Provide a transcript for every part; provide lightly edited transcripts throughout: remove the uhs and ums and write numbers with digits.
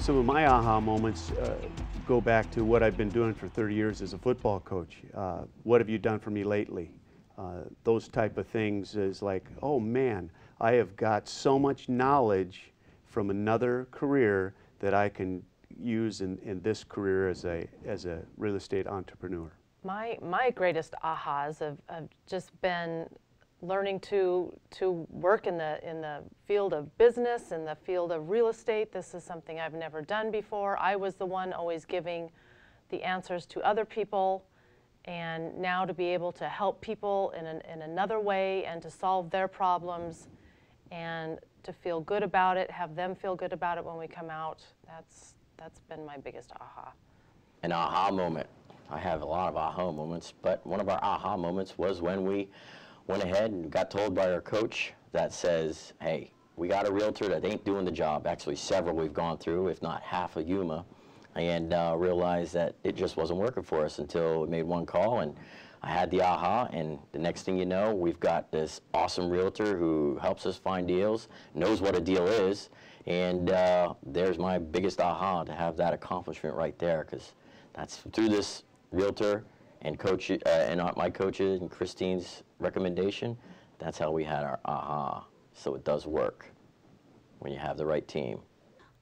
Some of my aha moments go back to what I've been doing for 30 years as a football coach. What have you done for me lately? Those type of things is like, oh man, I have got so much knowledge from another career that I can use in this career as a real estate entrepreneur. My greatest ahas have just been learning to work in the field of business, in the field of real estate. This is something I've never done before. I was the one always giving the answers to other people, and now to be able to help people in another way and to solve their problems and to feel good about it, have them feel good about it when we come out, that's been my biggest aha. An aha moment. I have a lot of aha moments, but one of our aha moments was when we went ahead and got told by our coach that says, hey, we got a realtor that ain't doing the job. Actually, several we've gone through, if not half of Yuma, and realized that it just wasn't working for us until we made one call, and I had the aha, and the next thing you know, we've got this awesome realtor who helps us find deals, knows what a deal is, and there's my biggest aha, to have that accomplishment right there, because that's through this realtor and coach and my coaches and Christine's recommendation, that's how we had our aha. So it does work when you have the right team.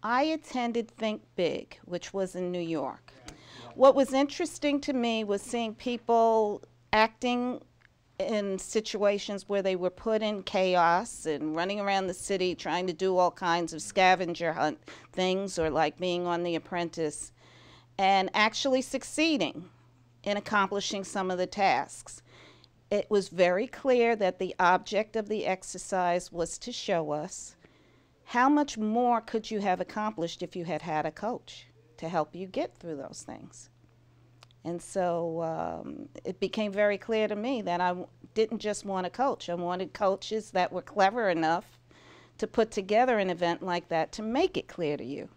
I attended Think Big, which was in New York. What was interesting to me was seeing people acting in situations where they were put in chaos and running around the city trying to do all kinds of scavenger hunt things, or like being on The Apprentice, and actually succeeding in accomplishing some of the tasks. It was very clear that the object of the exercise was to show us how much more could you have accomplished if you had had a coach to help you get through those things. And so it became very clear to me that I didn't just want a coach. I wanted coaches that were clever enough to put together an event like that to make it clear to you.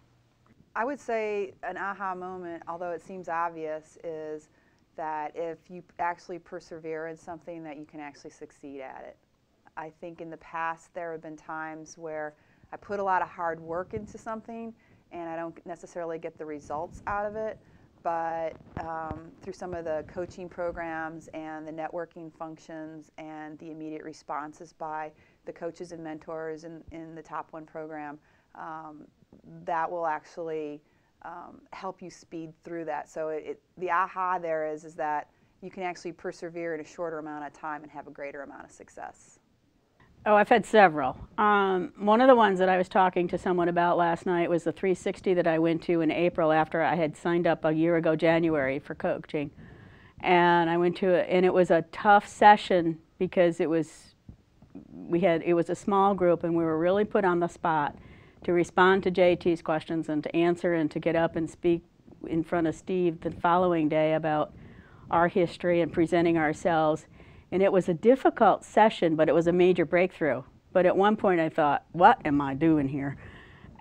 I would say an aha moment, although it seems obvious, is that if you actually persevere in something, that you can actually succeed at it. I think in the past there have been times where I put a lot of hard work into something and I don't necessarily get the results out of it, but through some of the coaching programs and the networking functions and the immediate responses by the coaches and mentors in the Top One program, that will actually help you speed through that. So the aha there is that you can actually persevere in a shorter amount of time and have a greater amount of success. Oh, I've had several. One of the ones that I was talking to someone about last night was the 360 that I went to in April after I had signed up a year ago, January, for coaching. And I went to it, and it was a tough session because it was a small group, and we were really put on the spot to respond to JT's questions and to answer and to get up and speak in front of Steve the following day about our history and presenting ourselves. And it was a difficult session, but it was a major breakthrough. But at one point I thought, what am I doing here?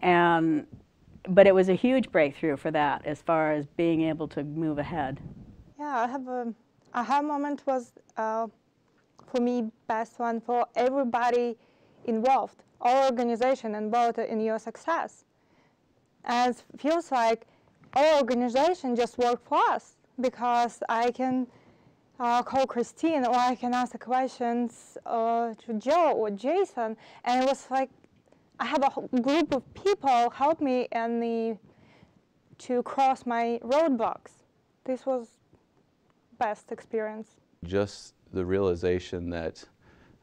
But it was a huge breakthrough for that as far as being able to move ahead. Yeah, I have a aha moment was, for me, best one for everybody involved, all organization involved in your success. And it feels like all organization just work for us, because I can call Christine, or I can ask the questions to Joe or Jason, and it was like I have a whole group of people help me to cross my roadblocks. This was best experience. Just the realization that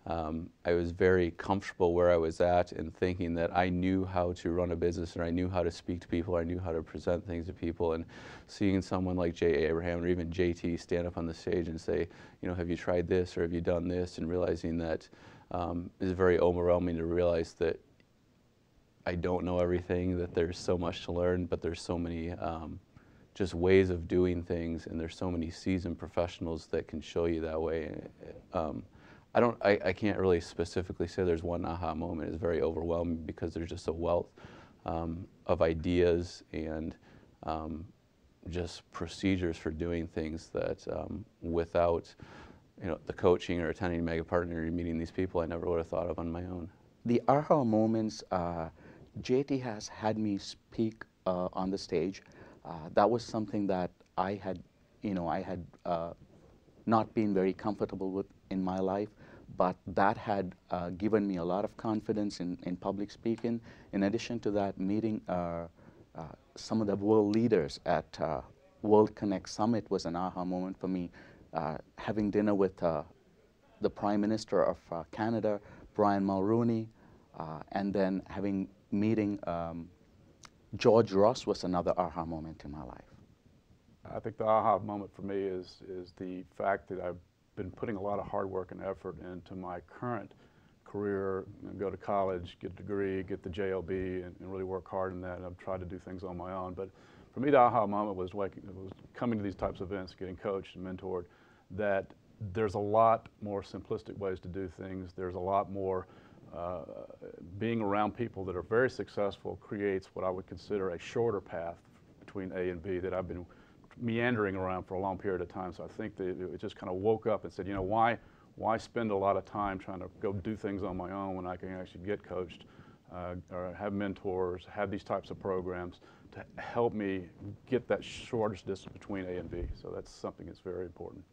I was very comfortable where I was at, and thinking that I knew how to run a business, and I knew how to speak to people, I knew how to present things to people, and seeing someone like Jay Abraham or even JT stand up on the stage and say, you know, have you tried this or have you done this, and realizing that is very overwhelming to realize that I don't know everything, that there's so much to learn, but there's so many just ways of doing things, and there's so many seasoned professionals that can show you that way. I can't really specifically say there's one aha moment. It's very overwhelming because there's just a wealth of ideas and just procedures for doing things that without the coaching or attending Mega Partner or meeting these people, I never would have thought of on my own. The aha moments, JT has had me speak on the stage. That was something that I had, not been very comfortable with in my life, but that had given me a lot of confidence in public speaking. In addition to that, meeting some of the world leaders at World Connect Summit was an aha moment for me. Having dinner with the Prime Minister of Canada, Brian Mulroney, and then meeting George Ross was another aha moment in my life. I think the aha moment for me is the fact that I've been putting a lot of hard work and effort into my current career, go to college, get a degree, get the JOB, and really work hard in that. And I've tried to do things on my own. But for me, the aha moment was coming to these types of events, getting coached and mentored, that there's a lot more simplistic ways to do things. There's a lot more being around people that are very successful creates what I would consider a shorter path between A and B that I've been meandering around for a long period of time. So I think that it just kind of woke up and said, you know, why spend a lot of time trying to go do things on my own when I can actually get coached or have mentors, have these types of programs to help me get that shortest distance between A and B. So that's something that's very important.